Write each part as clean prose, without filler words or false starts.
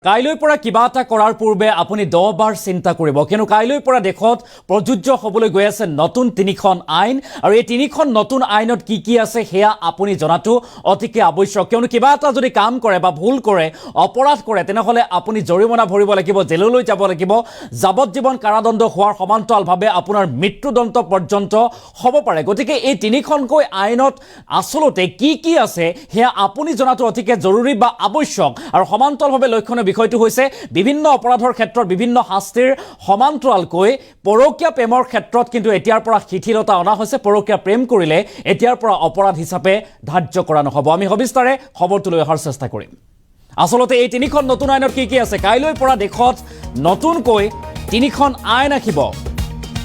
কাইলৈ পৰা কিবা এটা কৰাৰ পূৰ্বে আপুনি 10 বাৰ চিন্তা কৰিব কিয়নো কাইলৈ পৰা দেখত প্ৰযোজ্য হ'বলৈ গৈ আছে নতুন তিনিখন আইন আৰু এই তিনিখন নতুন আইনত কি আছে হেয়া আপুনি জনাটো অতিকে আৱশ্যক কিয়নো কিবা এটা যদি কাম কৰে বা ভুল কৰে অপৰাধ কৰে তেনেহলে আপুনি জৰিমনা ভৰিব লাগিব জেললৈ যাব লাগিব যাৱজ্জীৱন কাৰাদণ্ড হোৱাৰ সমান্তৰালভাৱে আপোনাৰ মৃত্যুদণ্ড পৰ্যন্ত হ'ব পাৰে গতিকে এই তিনিখনকৈ আইনত আসলতে কি আছে হেয়া আপুনি জনাটো অতিকে জৰুৰী বা আৱশ্যক আৰু সমান্তৰালভাৱে লক্ষণীয় বিষয়টো হৈছে বিভিন্ন অপৰাধৰ ক্ষেত্ৰত বিভিন্ন শাস্তিৰ সমান্তৰালকৈ পৰকীয়া প্ৰেমৰ ক্ষেত্ৰত কিন্তু এতিয়াৰ পৰা শিথিলতা অনা হৈছে পৰকীয়া প্ৰেম কৰিলে এতিয়াৰ পৰা অপৰাধ হিচাপে ধাৰ্য কৰা নহব আমি সবিস্তাৰে খবৰটো লৈ অহাৰ চেষ্টা কৰিম আসলতে এই তিনিখন নতুন আইনত কি আছে কাইলৈ পৰা দেখত নতুনকৈ তিনিখন আইন আহিব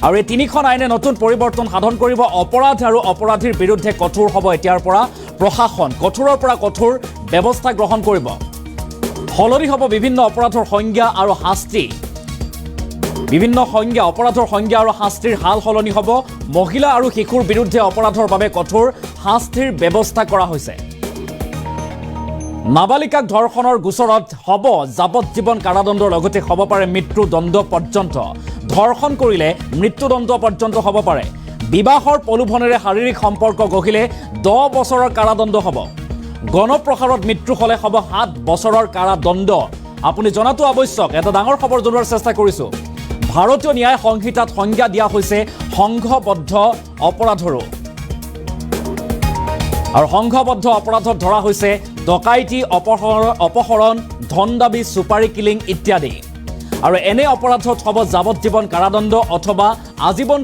আৰু এই তিনিখন আইনে নতুন পৰিৱৰ্তন সাধন কৰিব অপৰাধ আৰু অপৰাধীৰ বিৰুদ্ধে কঠোৰ হ'ব এতিয়াৰ পৰা প্ৰশাসন কঠোৰৰ পৰা কঠোৰ ব্যৱস্থা গ্ৰহণ কৰিব হলৰি হ'ব বিভিন্ন অপৰাধৰ সংজ্ঞা আৰু শাস্তি বিভিন্ন সংজ্ঞা অপৰাধৰ সংজ্ঞা আৰু শাস্তিৰ হাল হলনি হ'ব মহিলা আৰু শিশুৰ বিৰুদ্ধে অপৰাধৰ বাবে কঠোৰ শাস্তিৰ ব্যৱস্থা কৰা হৈছে নাবালিকাক ধৰ্ষণৰ গোচৰত হ'ব যাৱজ্জীৱন কাৰাদণ্ডৰ লগতে হ'ব পাৰে মৃত্যুদণ্ড পৰ্যন্ত ধৰ্ষণ কৰিলে মৃত্যুদণ্ড পৰ্যন্ত হ'ব পাৰে বিবাহৰ প্ৰলোভনেৰে শাৰীৰিক সম্পৰ্ক গঢ়িলে 10 বছৰৰ কাৰাদণ্ড হ'ব গণপ্ৰহাৰত মৃত্যু হলে হ'ব 7 বছৰৰ কাৰাদণ্ড আপুনি জনাটো আৱশ্যক এটা ডাঙৰ খবৰ জনোৱাৰ চেষ্টা কৰিছো ভাৰতীয় ন্যায় সংহিতাত সংজ্ঞা দিয়া হৈছে সংঘবদ্ধ অপৰাধৰো আৰু সংঘবদ্ধ অপৰাধত ধৰা হৈছে ডকাইতি অপহৰণ ধন দাবী সুপাৰী কিলিং ইত্যাদি আৰু এনে অপৰাধত হ'ব যাৱজ্জীৱন কাৰাদণ্ড অথবা আজীৱন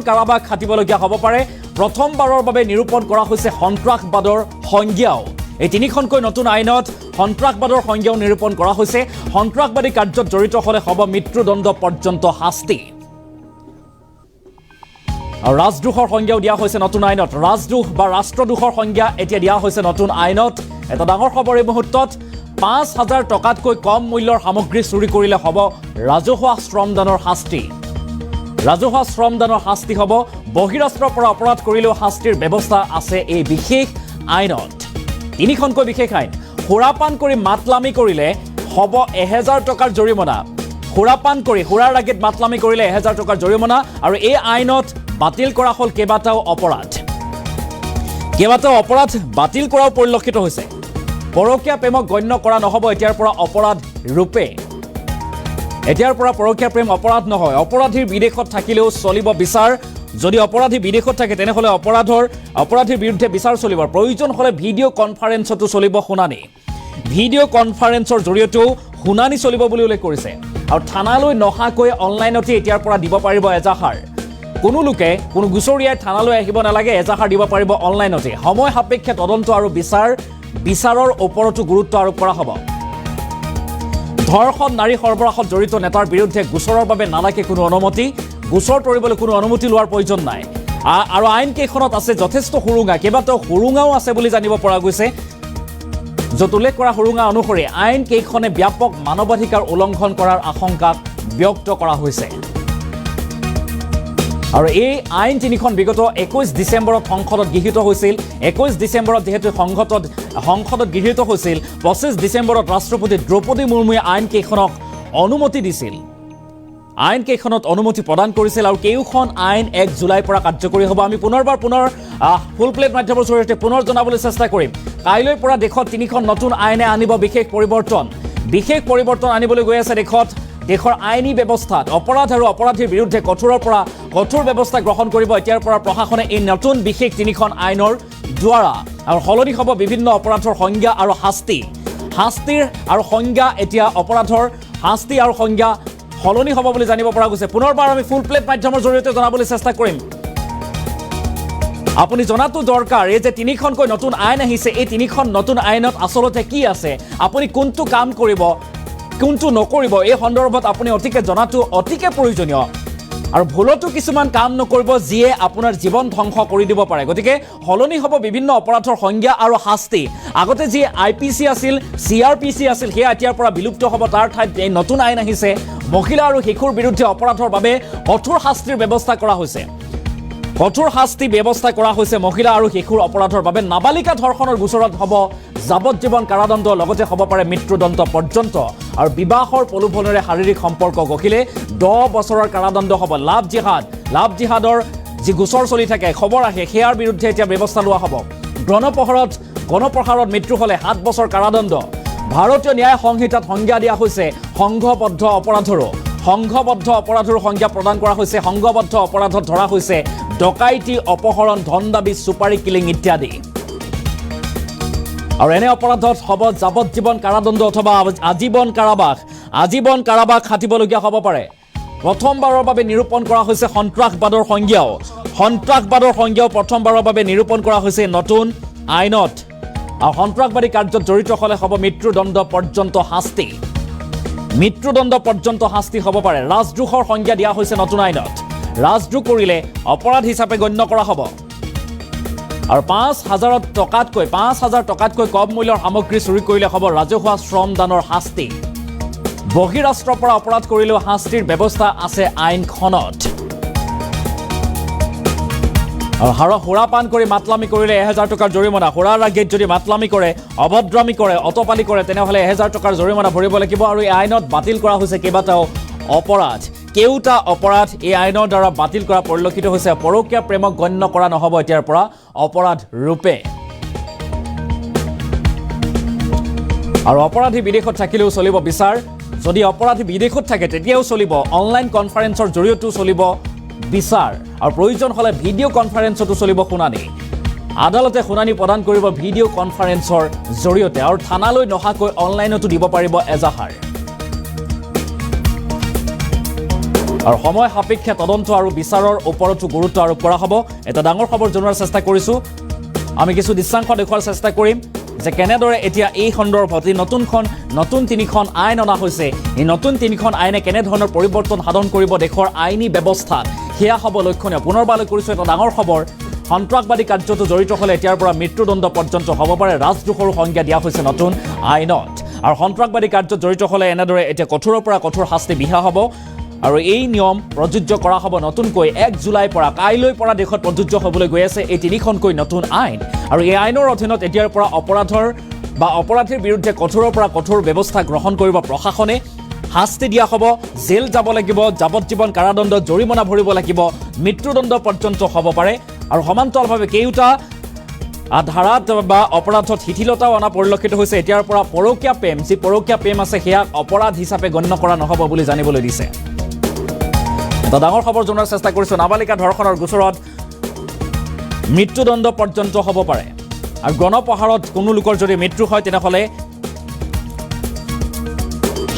কাৰাবাস খাটিবলগীয়া হ'ব পাৰে প্ৰথমবাৰৰ বাবে নিৰূপণ কৰা হৈছে সন্ত্ৰাসবাদৰ সংজ্ঞাও এই তিনিখনকৈ নতুন আইনত সন্ত্ৰাসবাদৰ সংজ্ঞাও নিৰূপণ কৰা হৈছে সন্ত্ৰাসবাদী কাৰ্যত জড়িত হলে হ'ব মৃত্যুদণ্ড পৰ্যন্ত শাস্তি আৰু ৰাজদ্ৰোহৰ সংজ্ঞাও দিয়া হৈছে নতুন আইনত ৰাজদ্ৰোহ বা ৰাষ্ট্ৰদ্ৰোহৰ সংজ্ঞা এতিয়া দিয়া হৈছে নতুন আইনত এটা ডাঙৰ খবৰ এই মুহূৰ্তত 5,000 টকাতকৈ কম মূল্যৰ সামগ্ৰী চুৰি কৰিলে হ'ব ৰাজহুৱা শ্ৰমদানৰ শাস্তি হ'ব বহিৰাষ্ট্ৰৰ পৰা অপৰাধ কৰিলেও শাস্তিৰ ব্যৱস্থা আছে এই বিশেষ আইনত তিনিখনকৈ বিশেষ আইন সুৰাপান কৰি মাতলামি কৰিলে হ'ব 1000 টকাৰ জৰিমনা সুৰাপান কৰি সুৰাৰ আগত মাতলামি কৰিলে 1000 টকাৰ জৰিমনা আৰু এই আইনত বাতিল কৰা হল কেইবাটাও অপৰাধ বাতিল কৰাও পৰিলক্ষিত হৈছে পৰকীয়া প্ৰেমক গণ্য কৰা নহব এতিয়াৰ পৰা অপৰাধ ৰূপে এতিয়াৰ পৰা পৰকীয়া প্ৰেম অপৰাধ নহয় অপৰাধীৰ বিদেশত থাকিলেও চলিব বিচাৰ যদি অপৰাধী বিদেশত থাকে তেনেহলে অপৰাধীৰ বিৰুদ্ধে বিচাৰ চলিব প্ৰয়োজন হলে ভিডিঅ' কনফাৰেন্সতো চলিব শুনানি ভিডিঅ' কনফাৰেন্সৰ জৰিয়তেও শুনানি চলিব বুলি উল্লেখ কৰিছে আৰু থানালৈ নহাকৈ অনলাইনতে এতিয়াৰ পৰা দিব পাৰিব এজাহাৰ কোনো লোকে কোনো গুচৰীয়াই থানালৈ আহিব নালাগে এজাহাৰ দিব পাৰিব অনলাইনতে সময় সাপেক্ষে তদন্ত আৰু বিচাৰৰ ওপৰতো গুৰুত্ব আৰোপ কৰা হ'ব ধৰ্ষণ নাৰী সৰবৰাহত জড়িত নেতাৰ বিৰুদ্ধে গোচৰৰ বাবে নালাগে কোনো অনুমতি গোচৰ তৰিবলৈ কোনো অনুমতি লোৱাৰ প্ৰয়োজন নাই আৰু আইন কেইখনত আছে যথেষ্ট সুৰুঙা কেইবাটাও সুৰুঙাও আছে বুলি জানিব পৰা গৈছে য'ত উল্লেখ কৰা সুৰুঙা অনুসৰি আইন কেইখনে ব্যাপক মানৱাধিকাৰ উলংঘন কৰাৰ আশংকা ব্যক্ত কৰা হৈছে আৰু এই আইন তিনিখন বিগত 21 ডিসেম্বৰত সংসদত গৃহীত হৈছিল 21 ডিসেম্বৰত যেহেতু সংসদত গৃহীত হৈছিল 25 ডিসেম্বৰত ৰাষ্ট্ৰপতি দ্ৰৌপদী মুৰ্মুৱে আইন কেইখনক অনুমতি দিছিল আইন কেইখনত অনুমতি প্ৰদান কৰিছিল আৰু কেইখন আইন 1 জুলাইৰ পৰা কাৰ্যকৰী হ'ব আমি পুনৰ ফুল প্লেট মাধ্যমৰ জৰিয়তে পুনৰ জনাবলৈ চেষ্টা কৰিম কাইলৈ পৰা দেখত তিনিখন নতুন আইনে আনিব বিশেষ পৰিৱৰ্তন আনিবলৈ গৈ আছে দেশৰ আইনী ব্যৱস্থাত অপৰাধ আৰু অপৰাধীৰ বিৰুদ্ধে কঠোৰৰ পৰা কঠোৰ ব্যৱস্থা গ্ৰহণ কৰিব এতিয়াৰ পৰা প্ৰশাসনে এই নতুন বিশেষ তিনিখন আইনৰ দ্বাৰা আৰু হলনি হ'ব বিভিন্ন অপৰাধৰ সংজ্ঞা আৰু শাস্তিৰ আৰু সংজ্ঞা এতিয়া অপৰাধৰ শাস্তি আৰু সংজ্ঞা হলনি হ'ব বুলি জানিব পৰা গৈছে পুনৰবাৰ আমি ফুল প্লেট মাধ্যমৰ জৰিয়তে জনাবলৈ চেষ্টা কৰিম আপুনি জনাটো দৰকাৰ এই যে তিনিখনকৈ নতুন আইন আহিছে এই তিনিখন নতুন আইনত আসলতে কি আছে আপুনি কোনটো কাম কৰিব কোনটো নকৰিব এই সন্দৰ্ভত আপুনি অতিকে জনাটো অতিকে প্ৰয়োজনীয় আৰু ভুলতো কিছুমান কাম নকৰিব যিয়ে আপোনাৰ জীৱন ধ্বংস কৰি দিব পাৰে গতিকে হলনি হ'ব বিভিন্ন অপৰাধৰ সংজ্ঞা আৰু শাস্তি আগতে যি আইপিসি আছিল সিআৰপিসি আছিল হেয়া এতিয়াৰ পৰা বিলুপ্ত হ'ব তাৰ ঠাইত এই নতুন আইন আহিছে মহিলা আৰু শিশুৰ বিৰুদ্ধে অপৰাধৰ বাবে কঠোৰ শাস্তিৰ ব্যৱস্থা কৰা হৈছে কঠোৰ শাস্তি ব্যৱস্থা কৰা হৈছে মহিলা আৰু শিশুৰ অপৰাধৰ বাবে নাবালিকা ধৰ্ষণৰ গোচৰত হ'ব যাৱজ্জীৱন কাৰাদণ্ড লগতে হ'ব পাৰে মৃত্যুদণ্ড পৰ্যন্ত আৰু বিবাহৰ প্ৰলোভনেৰে শাৰীৰিক সম্পৰ্ক গঢ়িলে 10 বছৰৰ কাৰাদণ্ড হ'ব। লাভ জিহাদৰ যি গোচৰ চলি থাকে, খবৰ আহে, সেয়াৰ বিৰুদ্ধে এতিয়া ব্যৱস্থা লোৱা হ'ব। গণপ্ৰহাৰত মৃত্যু হ'লে 7 বছৰ কাৰাদণ্ড। ভাৰতীয় ন্যায় সংহিতাত সংজ্ঞা দিয়া হৈছে সংঘবদ্ধ অপৰাধৰো সংজ্ঞা প্ৰদান কৰা হৈছে। সংঘবদ্ধ অপৰাধত ধৰা হৈছে ডকাইতি, অপহৰণ, ধন দাবী, চুপাৰী কিলিং ইত্যাদি। আৰু এনে অপৰাধত হ'ব যাৱজ্জীৱন কাৰাদণ্ড অথবা আজীৱন কাৰাবাস খাটিবলগীয়া হ'ব পাৰে। প্ৰথমবাৰৰ বাবে নিৰূপণ কৰা হৈছে সন্ত্ৰাসবাদৰ সংজ্ঞাও প্ৰথমবাৰৰ বাবে নিৰূপণ কৰা হৈছে নতুন আইনত। আৰু সন্ত্ৰাসবাদী কাৰ্যত জড়িত হ'লে হ'ব মৃত্যুদণ্ড পৰ্যন্ত শাস্তি হ'ব পাৰে। ৰাজদ্ৰোহৰ সংজ্ঞা দিয়া হৈছে নতুন আইনত। ৰাজদ্ৰোহ কৰিলে অপৰাধ হিচাপে গণ্য কৰা হ'ব। আৰু 5,000 টকাতকৈ কম মূল্যৰ সামগ্ৰী চুৰি কৰিলে হ'ব ৰাজহুৱা শ্ৰমদানৰ শাস্তি। বহিৰাষ্ট্ৰৰ পৰা অপৰাধ কৰিলেও শাস্তিৰ ব্যৱস্থা আছে আইনখনত। আৰু সুৰাপান কৰি মাতলামি কৰিলে 1000 টকাৰ জৰিমনা। সুৰাৰ আগেত যদি মাতলামি কৰে, অভদ্ৰামি কৰে, অটপালি কৰে, তেনেহ'লে 1000 টকাৰ জৰিমনা ভৰিব লাগিব। আৰু এই আইনত বাতিল কৰা হৈছে কেইটা অপৰাধ এই আইনৰ দ্বাৰা বাতিল কৰা পৰিলক্ষিত হৈছে। পৰকীয়া প্ৰেমক গণ্য কৰা নহ'ব এতিয়াৰ পৰা অপৰাধ ৰূপে। আৰু অপৰাধী বিদেশত থাকিলেও চলিব বিচাৰ। যদি অপৰাধী বিদেশত থাকে তেতিয়াও চলিব। অনলাইন কনফাৰেন্সৰ জৰিয়তেও চলিব বিচাৰ। আৰু প্ৰয়োজন হ'লে ভিডিঅ' কনফাৰেন্সতো চলিব শুনানি। আদালতে শুনানি প্ৰদান কৰিব ভিডিঅ' কনফাৰেন্সৰ জৰিয়তে। আৰু থানালৈ নহাকৈ অনলাইনতো দিব পাৰিব এজাহাৰ। আৰু সময় সাপেক্ষে তদন্ত আৰু বিচাৰৰ ওপৰতো গুৰুত্ব আৰোপ কৰা হ'ব। এটা ডাঙৰ খবৰ জনোৱাৰ চেষ্টা কৰিছোঁ। আমি কিছু দৃশ্যাংশ দেখুওৱাৰ চেষ্টা কৰিম যে কেনেদৰে এতিয়া এই সন্দৰ্ভত এই নতুন 3খন আইন অনা হৈছে। এই নতুন 3খন আইনে কেনেধৰণৰ পৰিৱৰ্তন সাধন কৰিব দেশৰ আইনী ব্যৱস্থাত, সেয়া হ'ব লক্ষণীয়। পুনৰবাৰলৈ কৰিছোঁ এটা ডাঙৰ খবৰ। সন্ত্ৰাসবাদী কাৰ্যতো জড়িত হ'লে এতিয়াৰ পৰা মৃত্যুদণ্ড পৰ্যন্ত হ'ব পাৰে। ৰাজদ্ৰোহৰো সংজ্ঞা দিয়া হৈছে নতুন আইনত। আৰু সন্ত্ৰাসবাদী কাৰ্যত জড়িত হ'লে এনেদৰে এতিয়া কঠোৰৰ পৰা কঠোৰ শাস্তি বিহা হ'ব। আৰু এই নিয়ম প্ৰযোজ্য কৰা হ'ব নতুনকৈ 1 জুলাইৰ পৰা। কাইলৈৰ পৰা দেশত প্ৰযোজ্য হ'বলৈ গৈ আছে এই 3খনকৈ নতুন আইন। আৰু এই আইনৰ অধীনত এতিয়াৰ পৰা অপৰাধীৰ বিৰুদ্ধে কঠোৰৰ পৰা কঠোৰ ব্যৱস্থা গ্ৰহণ কৰিব প্ৰশাসনে। শাস্তি দিয়া হ'ব, জেল যাব লাগিব, যাৱজ্জীৱন কাৰাদণ্ড, জৰিমনা ভৰিব লাগিব, মৃত্যুদণ্ড পৰ্যন্ত হ'ব পাৰে। আৰু সমান্তৰালভাৱে কেইটা ধাৰাত বা অপৰাধত শিথিলতাও অনা পৰিলক্ষিত হৈছে। এতিয়াৰ পৰা পৰকীয়া প্ৰেম আছে সেয়া অপৰাধ হিচাপে গণ্য কৰা নহ'ব বুলি জানিবলৈ দিছে। এটা ডাঙৰ খবৰ জনোৱাৰ চেষ্টা কৰিছোঁ। নাবালিকা ধৰ্ষণৰ গোচৰত মৃত্যুদণ্ড পৰ্যন্ত হ'ব পাৰে। আৰু গণপ্ৰহাৰত কোনো লোকৰ যদি মৃত্যু হয় তেনেহ'লে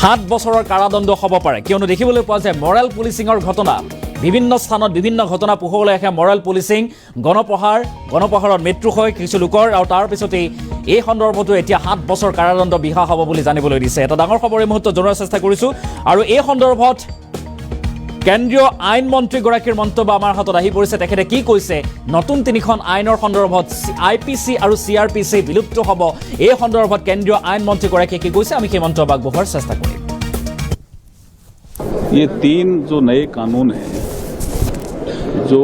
7 বছৰৰ কাৰাদণ্ড হ'ব পাৰে। কিয়নো দেখিবলৈ পোৱা যায় মৰেল পুলিচিঙৰ ঘটনা, বিভিন্ন স্থানত বিভিন্ন ঘটনা পোহৰলৈ আহে। মৰেল পুলিচিং, গণপ্ৰহাৰত মৃত্যু হয় কিছু লোকৰ। আৰু তাৰ পিছতেই এই সন্দৰ্ভতো এতিয়া 7 বছৰ কাৰাদণ্ড বিহা হ'ব বুলি জানিবলৈ দিছে। এটা ডাঙৰ খবৰ এই মুহূৰ্তত জনোৱাৰ চেষ্টা কৰিছোঁ। আৰু এই সন্দৰ্ভত কেন্দ্ৰীয় আইন মন্ত্ৰীগৰাকীৰ মন্তব্য আমাৰ হাতত আহি পৰিছে। তেখেতে কি কৈছে নতুন 3খন আইনৰ সন্দৰ্ভত IPC আৰু CRPC বিলুপ্ত হ'ব, এই সন্দৰ্ভত কেন্দ্ৰীয় আইন মন্ত্ৰীগৰাকীয়ে কি কৈছে আমি সেই মন্তব্য আগবঢ়োৱাৰ চেষ্টা কৰিম। ये 3 जो नए कानून हैं जो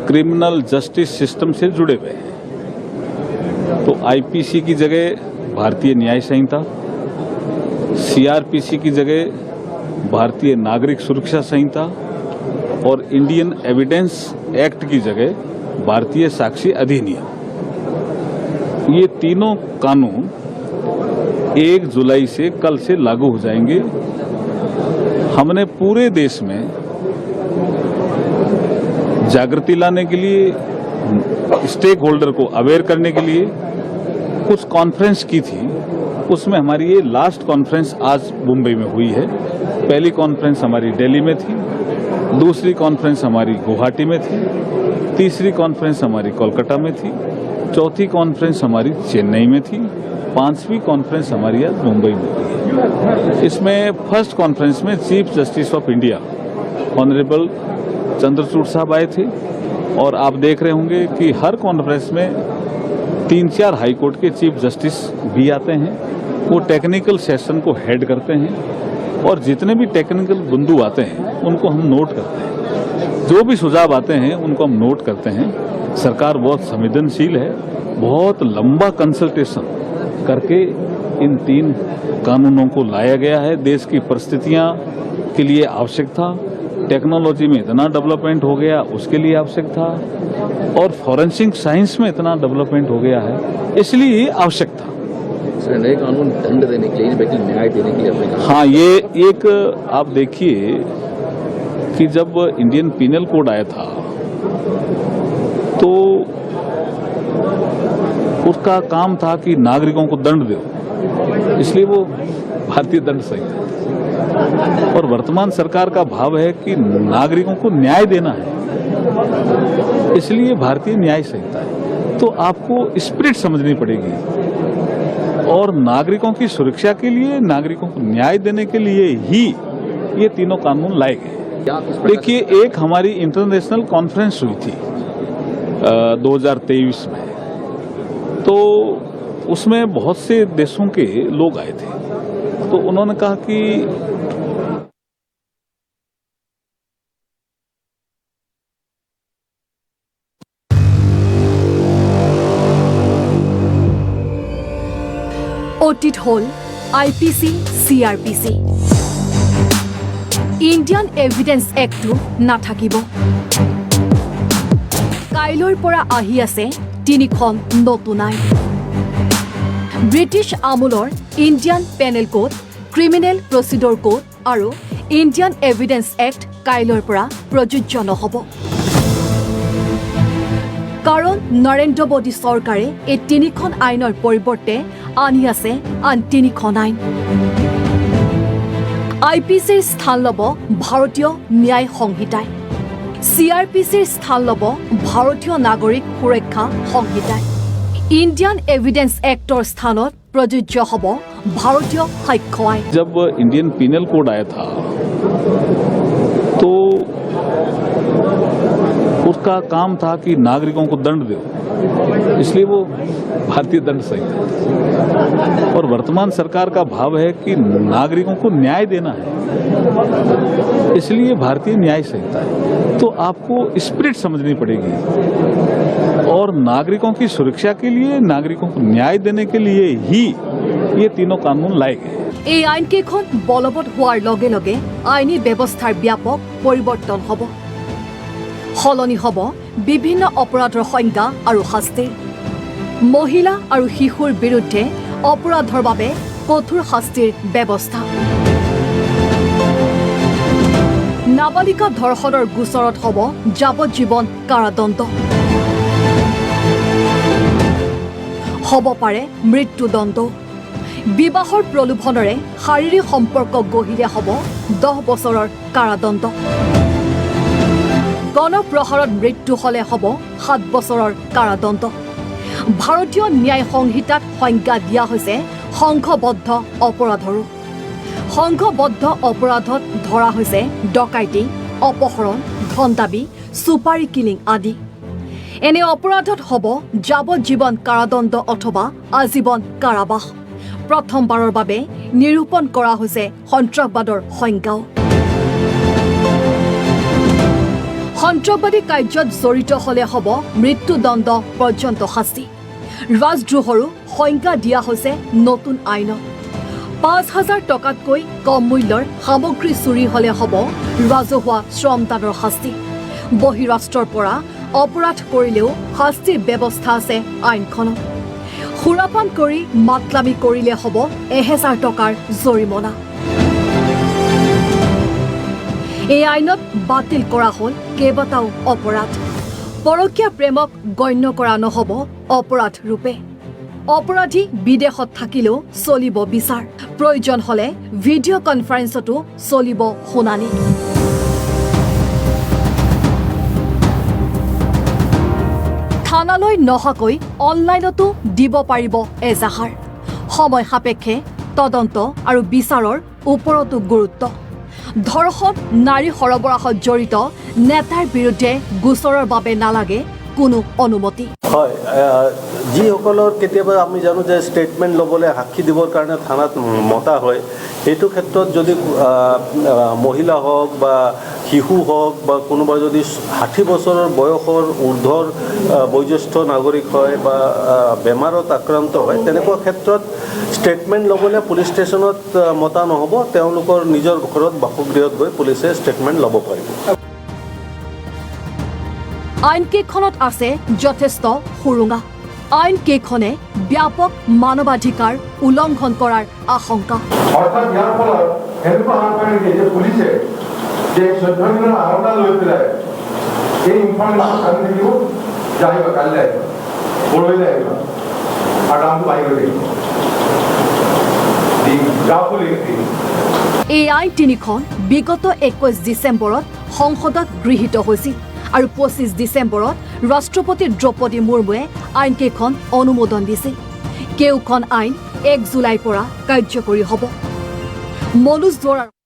क्रिमिनल जस्टिस सिस्टम से जुड़े हुए हैं, तो IPC की जगह भारतीय न्याय संहिता, CRPC की जगह भारतीय नागरिक सुरक्षा संहिता और इंडियन एविडेंस एक्ट की जगह भारतीय साक्षी अधिनियम, ये तीनों कानून 1 जुलाई से कल से लागू हो जाएंगे। हमने पूरे देश में जागृति लाने के लिए, स्टेक होल्डर को अवेयर करने के लिए कुछ कॉन्फ्रेंस की थी। उसमें हमारी ये लास्ट कॉन्फ्रेंस आज मुंबई में हुई है। पहली कॉन्फ्रेंस हमारी दिल्ली में थी, दूसरी कॉन्फ्रेंस हमारी गुवाहाटी में थी, तीसरी कॉन्फ्रेंस हमारी कोलकाता में थी, चौथी कॉन्फ्रेंस हमारी चेन्नई में थी, 5वीं कॉन्फ्रेंस हमारी आज मुंबई में हुई है। इसमें फर्स्ट कॉन्फ्रेंस में chief justice of India honourable Chandrachud साहब आए थे। और आप देख रहे होंगे कि हर कॉन्फ्रेंस में 3-4 हाईकोर्ट के चीफ जस्टिस भी आते हैं। वो टेक्निकल सेशन को हेड करते हैं और जितने भी टेक्निकल बिंदु आते हैं उनको हम नोट करते हैं। जो भी सुझाव आते हैं उनको हम नोट करते हैं। सरकार बहुत संवेदनशील है बहुत लंबा कंसल्टेशन करके इन 3 कानूनों को लाया गया है। देश की परिस्थितियां के लिए आवश्यक था, टेक्नोलॉजी में इतना डेवलपमेंट हो गया उसके लिए आवश्यक था, और फॉरेंसिक साइंस में इतना डेवलपमेंट हो गया है इसलिए ये आवश्यक था। नए कानून दंड देने के लिए, बल्कि न्याय देने के लिए अपने कहा। हाँ, ये एक आप देखिए कि जब इंडियन पीनल कोड आया था तो उसका काम था कि नागरिकों को दंड दो, इसलिए वो भारतीय दंड संहिता, और वर्तमान सरकार का भाव है कि नागरिकों को न्याय देना है, इसलिए भारतीय न्याय संहिता है। तो आपको स्पिरिट समझनी पड़ेगी, और नागरिकों की सुरक्षा के लिए, नागरिकों को न्याय देने के लिए ही ये तीनों कानून लाए गए। देखिए, एक हमारी इंटरनेशनल कॉन्फ्रेंस हुई थी 2023 में, तो उसमें बहुत से देशों के लोग आए थे, तो उन्होंने कहा कि অতীত হল IPC CRPC ইণ্ডিয়ান এভিডেন্স এক্টটো নাথাকিব কাইলৈৰ পৰা আহি আছে 3খন নতুন আইন ব্ৰিটিছ আমুলৰ ইণ্ডিয়ান পেনেল কোড ক্ৰিমিনেল প্ৰচিডৰ কোড আৰু ইণ্ডিয়ান এভিডেন্স এক্ট কাইলৈৰ পৰা প্ৰযোজ্য নহ'ব কাৰণ নৰেন্দ্ৰ মোদী চৰকাৰে এই 3খন আইনৰ পৰিৱৰ্তে আনি আছে আন 3খন আইন IPCৰ স্থান ল'ব ভাৰতীয় ন্যায় সংহিতাই CRPCৰ স্থান ল'ব ভাৰতীয় নাগৰিক সুৰক্ষা সংহিতাই ইণ্ডিয়ান এভিডেন্স এক্টৰ স্থানত প্ৰযোজ্য হ'ব ভাৰতীয় সাক্ষ্য আইন जब इंडियन पीनल कोड आया था तो उसका काम था कि नागरिकों को दंड दो, इसलिए वो भारतीय दंड संहिता, और वर्तमान सरकार का भाव है कि नागरिकों को न्याय देना है, इसलिए भारतीय न्याय संहिता है। तो आपको स्पिरिट समझनी पड़ेगी, और नागरिकों की सुरक्षा के लिए, नागरिकों को न्याय देने के लिए ही ये तीनों कानून लाए गए। এই আইনকেইখন বলবৎ হোৱাৰ লগে লগে আইনী ব্যৱস্থাৰ ব্যাপক পৰিৱৰ্তন হ'ব সলনি হ'ব বিভিন্ন অপৰাধৰ সংজ্ঞা আৰু শাস্তিৰ মহিলা আৰু শিশুৰ বিৰুদ্ধে অপৰাধৰ বাবে কঠোৰ শাস্তিৰ ব্যৱস্থা নাবালিকা ধৰ্ষণৰ গোচৰত হ'ব যাৱজ্জীৱন কাৰাদণ্ড হ'ব পাৰে মৃত্যুদণ্ড বিবাহৰ প্ৰলোভনেৰে শাৰীৰিক সম্পৰ্ক গঢ়িলে হ'ব 10 বছৰৰ কাৰাদণ্ড গণপ্ৰহাৰত মৃত্যু হলে হ'ব 7 বছৰৰ কাৰাদণ্ড ভাৰতীয় ন্যায় সংহিতাত সংজ্ঞা দিয়া হৈছে সংঘবদ্ধ অপৰাধৰো সংঘবদ্ধ অপৰাধত ধৰা হৈছে ডকাইতি অপহৰণ ধন দাবী সুপাৰী কিলিং আদি এনে অপৰাধত হ'ব যাৱজ্জীৱন কাৰাদণ্ড অথবা আজীৱন কাৰাবাস প্ৰথমবাৰৰ বাবে নিৰূপণ কৰা হৈছে সন্ত্ৰাসবাদৰ সংজ্ঞাও সন্ত্ৰাসবাদী কাৰ্যত জড়িত হলে হ'ব মৃত্যুদণ্ড পৰ্যন্ত শাস্তি ৰাজদ্ৰোহৰো সংজ্ঞা দিয়া হৈছে নতুন আইনত ৫,০০০ টকাতকৈ কম মূল্যৰ সামগ্ৰী চুৰি হলে হ'ব ৰাজহুৱা শ্ৰমদানৰ শাস্তি বহিৰাষ্ট্ৰৰ পৰা অপৰাধ কৰিলেও শাস্তিৰ ব্যৱস্থা আছে আইনখনত সুৰাপান কৰি মাতলামি কৰিলে হ'ব ১,০০০ টকাৰ জৰিমনা এই আইনত বাতিল কৰা হ'ল কেইবাটাও অপৰাধ পৰকীয়া প্ৰেমক গণ্য কৰা নহ'ব অপৰাধ ৰূপে অপৰাধী বিদেশত থাকিলেও চলিব বিচাৰ প্ৰয়োজন হলে ভিডিঅ' কনফাৰেন্সতো চলিব শুনানি থানালৈ নহাকৈ অনলাইনতো দিব পাৰিব এজাহাৰ সময় সাপেক্ষে তদন্ত আৰু বিচাৰৰ ওপৰতো গুৰুত্ব ধৰ্ষণ নাৰী সৰবৰাহত জড়িত নেতাৰ বিৰুদ্ধে গোচৰৰ বাবে নালাগে কোনো অনুমতি হয় যিসকলৰ কেতিয়াবা আমি জানো যে ষ্টেটমেণ্ট ল'বলৈ সাক্ষী দিবৰ কাৰণে থানাত মতা হয় এইটো ক্ষেত্ৰত যদি মহিলা হওক বা শিশু হওক বা কোনোবা যদি 60 বছৰৰ বয়সৰ ঊৰ্ধ্বৰ বয়োজ্যেষ্ঠ নাগৰিক হয় বা বেমাৰত আক্ৰান্ত হয় তেনেকুৱা ক্ষেত্ৰত ষ্টেটমেণ্ট ল'বলৈ পুলিচ ষ্টেচনত মতা নহ'ব, তেওঁলোকৰ নিজৰ ঘৰত বাসগৃহত গৈ পুলিচে ষ্টেটমেণ্ট ল'ব পাৰিব। আইন কেইখনত আছে যথেষ্ট সুৰুঙা। আইন কেইখনে ব্যাপক মানৱাধিকাৰ উলংঘন কৰাৰ আশংকা। অৰ্থাৎ ইয়াৰ ফলত এনেকুৱা হ'ব পাৰে যে পুলিচে যে 14 দিনৰ আৰম্ভ লৈ পেলাই এই ইনফৰমেশ্যন কাঢ়ি থাকিব, যাই বা কাইলৈ আহিব, পৰহিলৈ আহিব আৰু দামটো বাঢ়ি গৈ থাকিব। এই আইন তিনিখন বিগত 21 ডিচেম্বৰত সংসদত গৃহীত হৈছিল আৰু 25 ডিচেম্বৰত ৰাষ্ট্ৰপতি দ্ৰৌপদী মুৰ্মুৱে আইনকেইখন অনুমোদন দিছিল। কেওখন আইন 1 জুলাইৰ পৰা কাৰ্যকৰী হ'ব। মনোজ দুৱৰাৰ